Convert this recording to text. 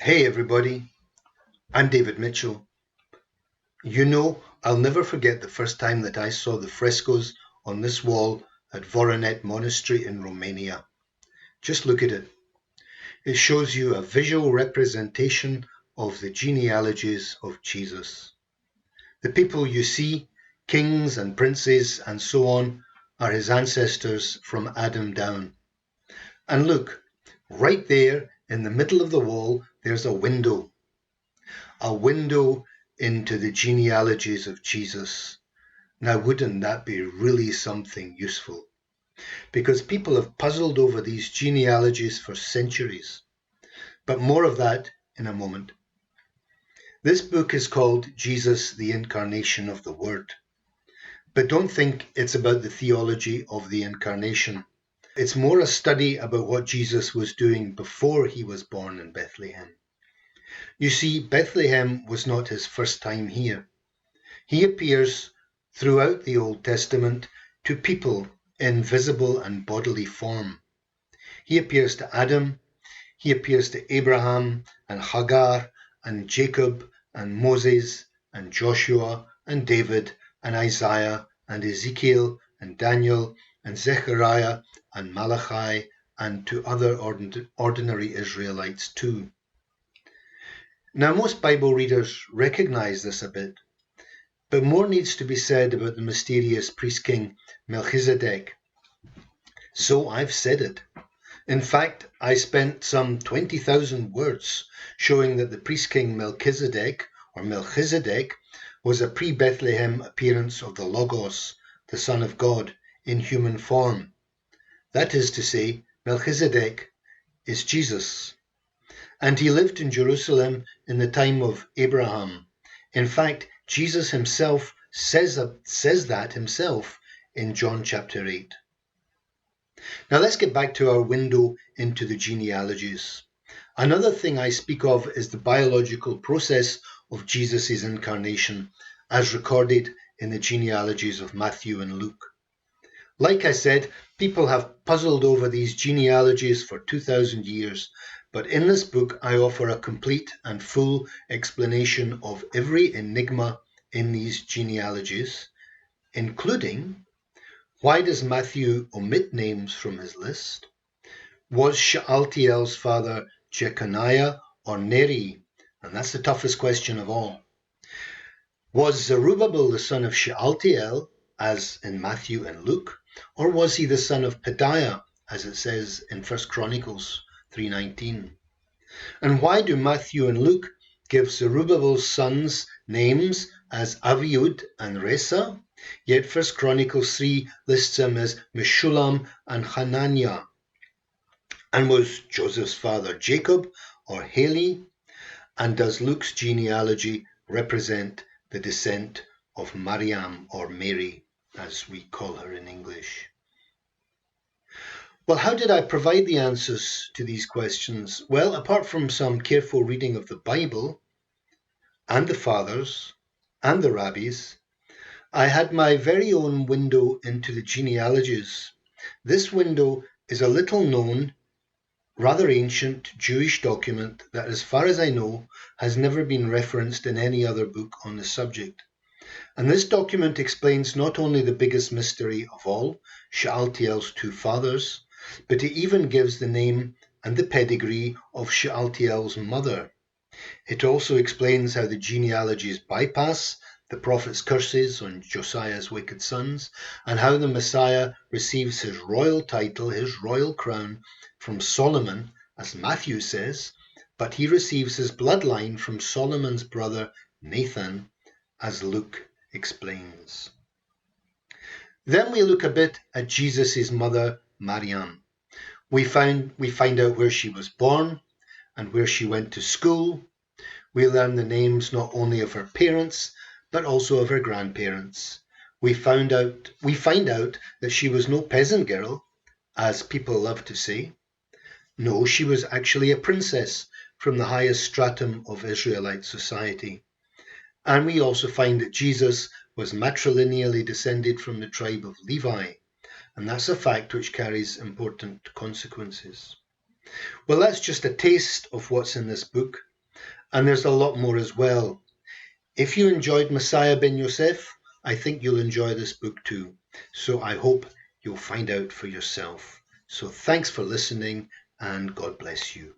Hey everybody, I'm David Mitchell. I'll never forget the first time that I saw the frescoes on this wall at Voronet Monastery in Romania. Just look at it. It shows you a visual representation of the genealogies of Jesus. The people you see, kings and princes and so on, are his ancestors from Adam down. And look, right there in the middle of the wall, there's a window into the genealogies of Jesus. Now, wouldn't that be really something useful? Because people have puzzled over these genealogies for centuries. But more of that in a moment. This book is called Jesus, the Incarnation of the Word. But don't think it's about the theology of the Incarnation. It's more a study about what Jesus was doing before he was born in Bethlehem. You see, Bethlehem was not his first time here. He appears throughout the Old Testament to people in visible and bodily form. He appears to Adam, he appears to Abraham and Hagar and Jacob and Moses and Joshua and David and Isaiah and Ezekiel and Daniel and Zechariah and Malachi and to other ordinary Israelites too. Now, most Bible readers recognize this a bit, but more needs to be said about the mysterious priest king Melchizedek. So I've said it. In fact, I spent some 20,000 words showing that the priest king Melchizedek was a pre-Bethlehem appearance of the Logos, the Son of God, in human form. That is to say, Melchizedek is Jesus. And he lived in Jerusalem in the time of Abraham. In fact, Jesus himself says that himself in John chapter 8. Now let's get back to our window into the genealogies. Another thing I speak of is the biological process of Jesus' incarnation as recorded in the genealogies of Matthew and Luke. Like I said, people have puzzled over these genealogies for 2,000 years, but in this book I offer a complete and full explanation of every enigma in these genealogies, including why does Matthew omit names from his list? Was Shealtiel's father Jeconiah or Neri? And that's the toughest question of all. Was Zerubbabel the son of Shealtiel, as in Matthew and Luke, or was he the son of Pedaiah, as it says in 1 Chronicles 3:19? And why do Matthew and Luke give Zerubbabel's sons names as Aviud and Resa, yet 1 Chronicles 3 lists them as Meshulam and Hananiah? And was Joseph's father Jacob or Heli? And does Luke's genealogy represent the descent of Mariam or Mary, as we call her in English? Well, how did I provide the answers to these questions? Well, apart from some careful reading of the Bible and the fathers and the rabbis, I had my very own window into the genealogies. This window is a little known, rather ancient Jewish document that, as far as I know, has never been referenced in any other book on the subject. And this document explains not only the biggest mystery of all, Shealtiel's two fathers, but it even gives the name and the pedigree of Shealtiel's mother. It also explains how the genealogies bypass the prophet's curses on Josiah's wicked sons, and how the Messiah receives his royal title, his royal crown, from Solomon, as Matthew says, but he receives his bloodline from Solomon's brother Nathan, as Luke explains. Then we look a bit at Jesus' mother, Mariam. We find out where she was born and where she went to school. We learn the names not only of her parents, but also of her grandparents. We find out that she was no peasant girl, as people love to say. No, she was actually a princess from the highest stratum of Israelite society. And we also find that Jesus was matrilineally descended from the tribe of Levi, and that's a fact which carries important consequences. Well, that's just a taste of what's in this book. And there's a lot more as well. If you enjoyed Messiah ben Yosef, I think you'll enjoy this book too. So I hope you'll find out for yourself. So thanks for listening, and God bless you.